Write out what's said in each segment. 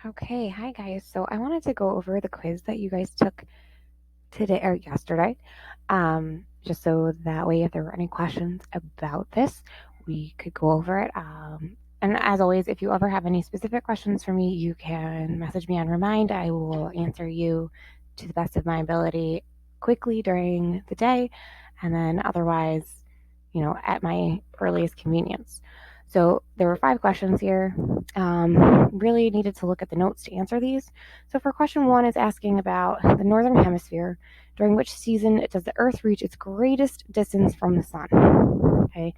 Okay, hi guys. So I wanted to go over the quiz that you guys took today or yesterday, just so that way if there were any questions about this, we could go over it. And as always, if you ever have any specific questions for me, you can message me on Remind. I will answer you to the best of my ability quickly during the day, and then otherwise, at my earliest convenience. So there were 5 questions here. Really needed to look at the notes to answer these. So for question 1 is asking about the Northern Hemisphere. During which season does the Earth reach its greatest distance from the Sun? Okay,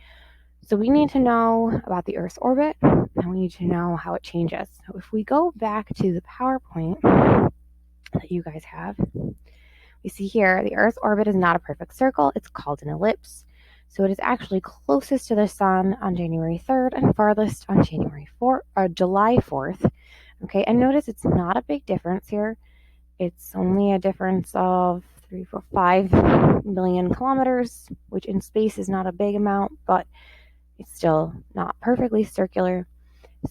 so we need to know about the Earth's orbit, and we need to know how it changes. So if we go back to the PowerPoint that you guys have, we see here the Earth's orbit is not a perfect circle, it's called an ellipse. So it is actually closest to the Sun on January 3rd and farthest on July 4th. Okay, and notice it's not a big difference here. It's only a difference of 5 million kilometers, which in space is not a big amount, but it's still not perfectly circular.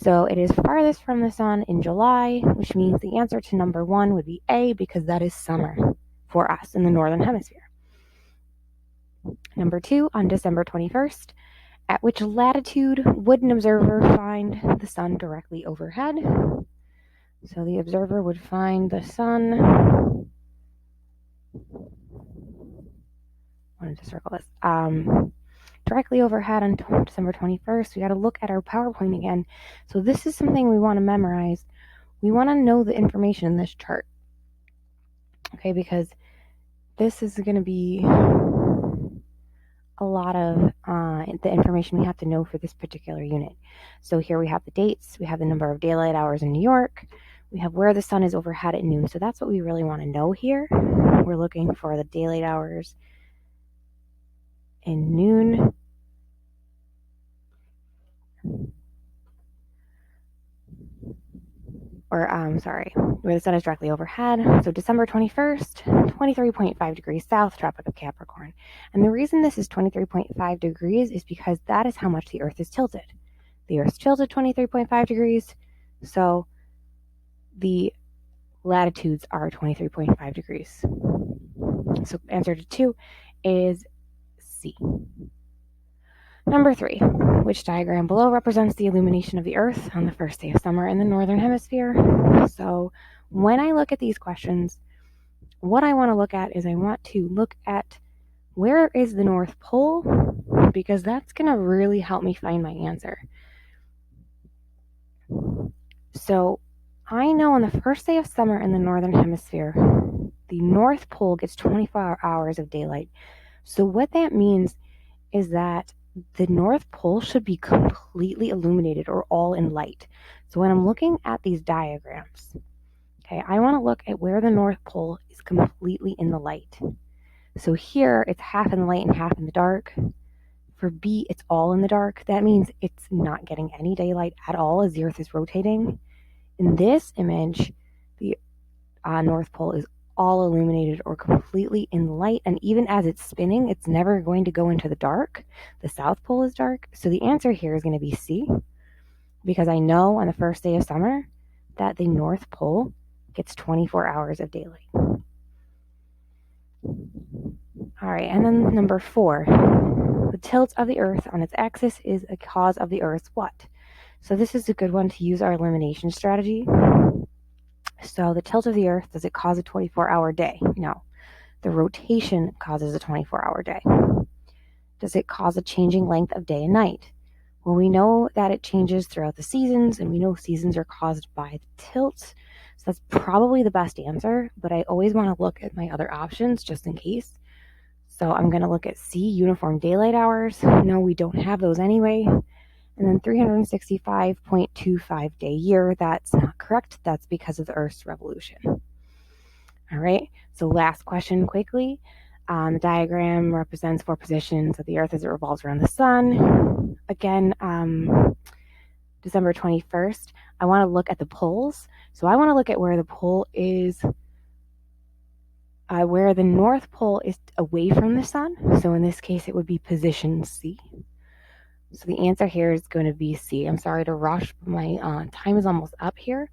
So it is farthest from the Sun in July, which means the answer to number 1 would be A, because that is summer for us in the Northern Hemisphere. Number 2, on December 21st, at which latitude would an observer find the Sun directly overhead? So the observer would find the Sun. Wanted to circle this. Directly overhead on December 21st. We got to look at our PowerPoint again. So this is something we want to memorize. We want to know the information in this chart. Okay, because this is going to be a lot of the information we have to know for this particular unit. So here we have the dates, we have the number of daylight hours in New York, we have where the Sun is overhead at noon. So that's what we really want to know here. We're looking for the daylight hours in noon. Where the Sun is directly overhead. So December 21st, 23.5 degrees south, Tropic of Capricorn. And the reason this is 23.5 degrees is because that is how much the Earth is tilted. The Earth's tilted 23.5 degrees, so the latitudes are 23.5 degrees. So answer to 2 is C. Number 3, which diagram below represents the illumination of the Earth on the first day of summer in the Northern Hemisphere? So when I look at these questions, what I want to look at is I want to look at where is the North Pole, because that's going to really help me find my answer. So I know on the first day of summer in the Northern Hemisphere, the North Pole gets 24 hours of daylight. So what that means is that the North Pole should be completely illuminated or all in light. So when I'm looking at these diagrams, okay, I want to look at where the North Pole is completely in the light. So here it's half in the light and half in the dark. For B, it's all in the dark. That means it's not getting any daylight at all as the Earth is rotating. In this image, the North Pole is all illuminated or completely in light, and even as it's spinning, it's never going to go into the dark. The South Pole is dark, so the answer here is going to be C, because I know on the first day of summer that the North Pole gets 24 hours of daylight. All right, and then number 4, the tilt of the Earth on its axis is a cause of the Earth's what? So this is a good one to use our elimination strategy. So the tilt of the Earth, does it cause a 24-hour day? No. The rotation causes a 24-hour day. Does it cause a changing length of day and night? Well, we know that it changes throughout the seasons, and we know seasons are caused by the tilt. So that's probably the best answer, but I always want to look at my other options just in case. So I'm going to look at C, uniform daylight hours. No, we don't have those anyway. And then 365.25 day year, that's not correct. That's because of the Earth's revolution. All right, so last question quickly. The diagram represents 4 positions of the Earth as it revolves around the Sun. Again, December 21st, I want to look at the poles. So I want to look at where the pole is, where the North Pole is away from the Sun. So in this case, it would be position C. So the answer here is going to be C. I'm sorry to rush, but my time is almost up here.